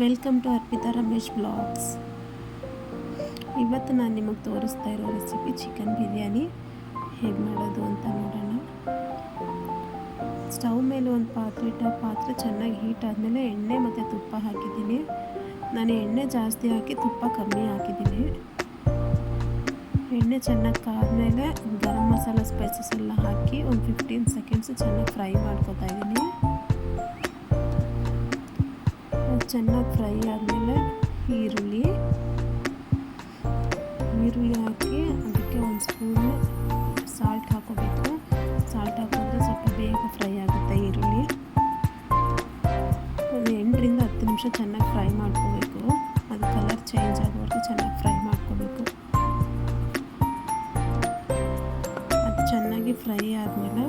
Welcome to Arpita Ramesh blogs. ಇವತ್ತು ನಾನು ನಿಮಗೆ ತೋರಿಸ್ತಾ ಇರೋ ರೆಸಿಪಿ ಚಿಕನ್ ಬಿರಿಯಾನಿ ಹೇಗೆ ಮಾಡೋದು ಅಂತ ನೋಡೋಣ. ಸ್ಟವ್ ಮೇಲೆ ಒಂದು ಪಾತ್ರೆ ಇಟ್ಟು ಪಾತ್ರೆ ಚೆನ್ನಾಗಿ ಹೀಟ್ ಆದಮೇಲೆ ಎಣ್ಣೆ ಮತ್ತು ತುಪ್ಪ ಹಾಕಿದ್ದೀನಿ. ನಾನು ಎಣ್ಣೆ ಜಾಸ್ತಿ ಹಾಕಿ ತುಪ್ಪ ಕಮ್ಮಿ ಹಾಕಿದ್ದೀನಿ. ಎಣ್ಣೆ ಚೆನ್ನಾಗಿ ಕಾದ್ಮೇಲೆ ಗರಂ ಮಸಾಲ ಸ್ಪೈಸಸ್ ಎಲ್ಲ ಹಾಕಿ ಒಂದು 15 ಸೆಕೆಂಡ್ಸ್ ಚೆನ್ನಾಗಿ ಫ್ರೈ ಮಾಡ್ಕೊತಾ ಇದ್ದೀನಿ. ಚೆನ್ನಾಗಿ ಫ್ರೈ ಆದಮೇಲೆ ಈರುಳ್ಳಿ ಹಾಕಿ ಅದಕ್ಕೆ ಒಂದು ಸ್ಪೂನ್ ಸಾಲ್ಟ್ ಹಾಕೋಬೇಕು. ಸಾಲ್ಟ್ ಹಾಕಿದ್ರೆ ಸ್ವಲ್ಪ ಬೇಗ ಫ್ರೈ ಆಗುತ್ತೆ ಈರುಳ್ಳಿ. ಒಂದು 8 ರಿಂದ 10 ನಿಮಿಷ ಚೆನ್ನಾಗಿ ಫ್ರೈ ಮಾಡ್ಕೋಬೇಕು. ಅದು ಕಲರ್ ಚೇಂಜ್ ಆಗೋವರೆಗೂ ಚೆನ್ನಾಗಿ ಫ್ರೈ ಮಾಡ್ಕೋಬೇಕು. ಅದು ಚೆನ್ನಾಗಿ ಫ್ರೈ ಆದಮೇಲೆ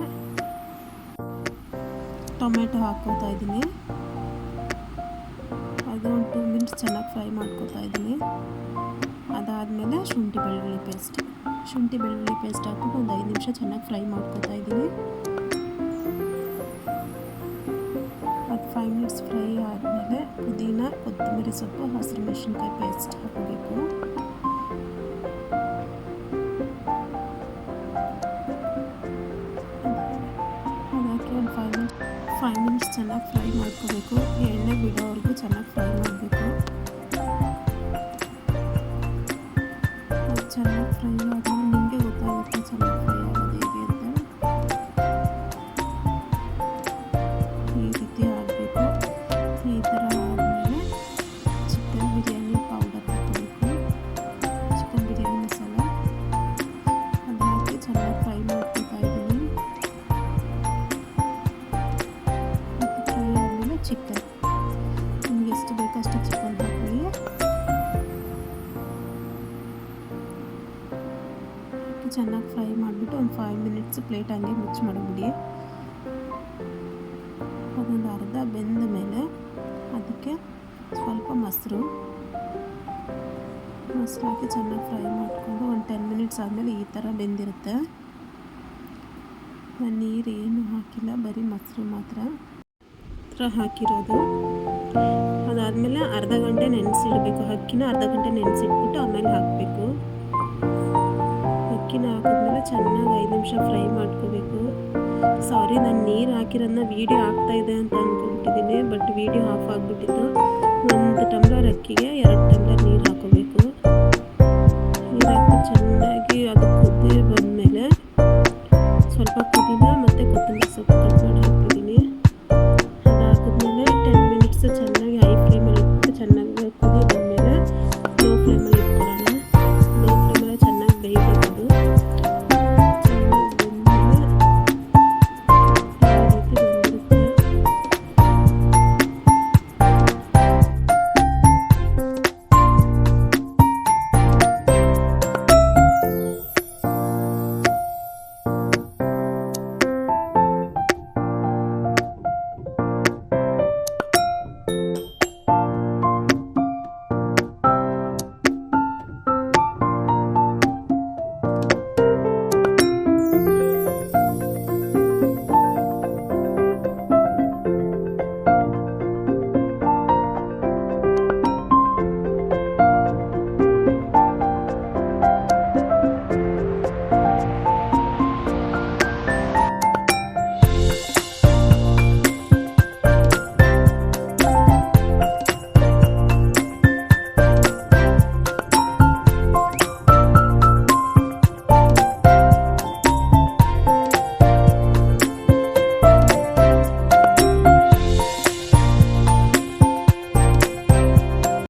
ಟೊಮೆಟೊ ಹಾಕ್ಕೋತಾ ಇದ್ದೀನಿ. ಅದು ಒಂದು 2 ಮಿನಿಟ್ಸ್ ಚೆನ್ನಾಗಿ ಫ್ರೈ ಮಾಡ್ಕೊತಾ ಇದ್ದೀನಿ. ಅದಾದಮೇಲೆ ಶುಂಠಿ ಬೆಳ್ಳುಳ್ಳಿ ಪೇಸ್ಟ್ ಹಾಕ್ಬಿಟ್ಟು ಒಂದು 5 ನಿಮಿಷ ಚೆನ್ನಾಗಿ ಫ್ರೈ ಮಾಡ್ಕೊತಾ ಇದ್ದೀನಿ. ಅದು 5 ಮಿನಿಟ್ಸ್ ಫ್ರೈ ಆದಮೇಲೆ ಪುದೀನ, ಕೊತ್ತಂಬರಿ ಸೊಪ್ಪು, ಹಸಿರು ಮೆಣಸಿನ್ಕಾಯಿ ಪೇಸ್ಟ್ ಹಾಕಬೇಕು. ಅದಾಕಿ ಒಂದು 5 ಮಿನಿಟ್ಸ್ ಚೆನ್ನಾಗಿ ಫ್ರೈ ಮಾಡ್ಕೋಬೇಕು. ಎಣ್ಣೆ ಬಿಡೋವರೆಗೂ ಚೆನ್ನಾಗಿ ಫ್ರೈ ಮಾಡಬೇಕು. ಅದು ಚೆನ್ನಾಗಿ ಫ್ರೈ ಆದಮೇಲೆ ನಿಮಗೆ ಗೊತ್ತಾಗುತ್ತೆ ಚೆನ್ನಾಗಿ ಫ್ರೈ ಆಗೋದು ಹೇಗೆ ಅಂತ. ಈ ರೀತಿ ಆಗಬೇಕು. ಈ ಥರ ಆದಮೇಲೆ ಚಿಕನ್ ಬಿರಿಯಾನಿ ಪೌಡರ್ ಹಾಕಬೇಕು. ಚಿಕನ್ ಬಿರಿಯಾನಿ ಮಸಾಲ ಅದು ಹಾಕಿ ಚೆನ್ನಾಗಿ ಫ್ರೈ ಮಾಡ್ಕೊತಾ ಇದ್ದೀನಿ. ಚಿಕನ್ ನಿಮ್ಗೆ ಎಷ್ಟು ಬೇಕೋ ಅಷ್ಟು ಚಿಕನ್ ಹಾಕೊಳ್ಳಿ. ಚೆನ್ನಾಗಿ ಫ್ರೈ ಮಾಡಿಬಿಟ್ಟು ಒಂದು 5 ಮಿನಿಟ್ಸ್ ಪ್ಲೇಟ್ ಹಂಗೆ ಮಿಕ್ಸ್ ಮಾಡಿಬಿಡಿ. ಅದೊಂದು ಅರ್ಧ ಬೆಂದ ಮೇಲೆ ಅದಕ್ಕೆ ಸ್ವಲ್ಪ ಮೊಸರು ಹಾಕಿ ಚೆನ್ನಾಗಿ ಫ್ರೈ ಮಾಡಿಕೊಂಡು ಒಂದು 10 ಮಿನಿಟ್ಸ್ ಆದಮೇಲೆ ಈ ಥರ ಬೆಂದಿರುತ್ತೆ. ನಾನು ನೀರು ಏನು ಹಾಕಿಲ್ಲ, ಬರೀ ಮೊಸರು ಮಾತ್ರ ಹಾಕಿರೋದು. ಅದಾದಮೇಲೆ ಅರ್ಧ ಗಂಟೆ ನೆನೆಸಿಡಬೇಕು. ಅಕ್ಕಿನ ಅರ್ಧ ಗಂಟೆ ನೆನೆಸಿಟ್ಬಿಟ್ಟು ಆಮೇಲೆ ಹಾಕಬೇಕು. ಅಕ್ಕಿನ ಹಾಕಿದ್ಮೇಲೆ ಚೆನ್ನಾಗಿ 5 ನಿಮಿಷ ಫ್ರೈ ಮಾಡ್ಕೋಬೇಕು. ಸಾರಿ, ನಾನು ನೀರು ಹಾಕಿರೋದನ್ನ ವೀಡಿಯೋ ಆಗ್ತಾಯಿದೆ ಅಂತ ಅಂದ್ಕೊಂಡ್ಬಿಟ್ಟಿದ್ದೀನಿ, ಬಟ್ ವೀಡಿಯೋ ಆಫ್ ಆಗಿಬಿಟ್ಟಿತ್ತು. 1 ಟಮ್ಲರ್ ಅಕ್ಕಿಗೆ 2 ಟಮ್ಲರ್ ನೀರು ಹಾಕೋಬೇಕು. ನೀರು ಹಾಕಿ ಚೆನ್ನಾಗಿ ಅದು ಕುದಿ ಬಂದಮೇಲೆ ಸ್ವಲ್ಪ ಪುದೀನ ಮತ್ತು ಕೊತ್ತಂಬರಿ ಸೊಪ್ಪು ಕಟ್ ಮಾಡಿ ಹಾಕ್ತಿದ್ದೀನಿ. ಅದಾದಮೇಲೆ 10 ಮಿನಿಟ್ಸ್ ಚೆನ್ನಾಗಿ ಹೈ ಫ್ಲೇಮಲ್ಲಿ ಇಟ್ಟು ಚೆನ್ನಾಗಿ ಕುದಿ ಬಂದಮೇಲೆ ಲೋ ಫ್ಲೇಮಲ್ಲಿ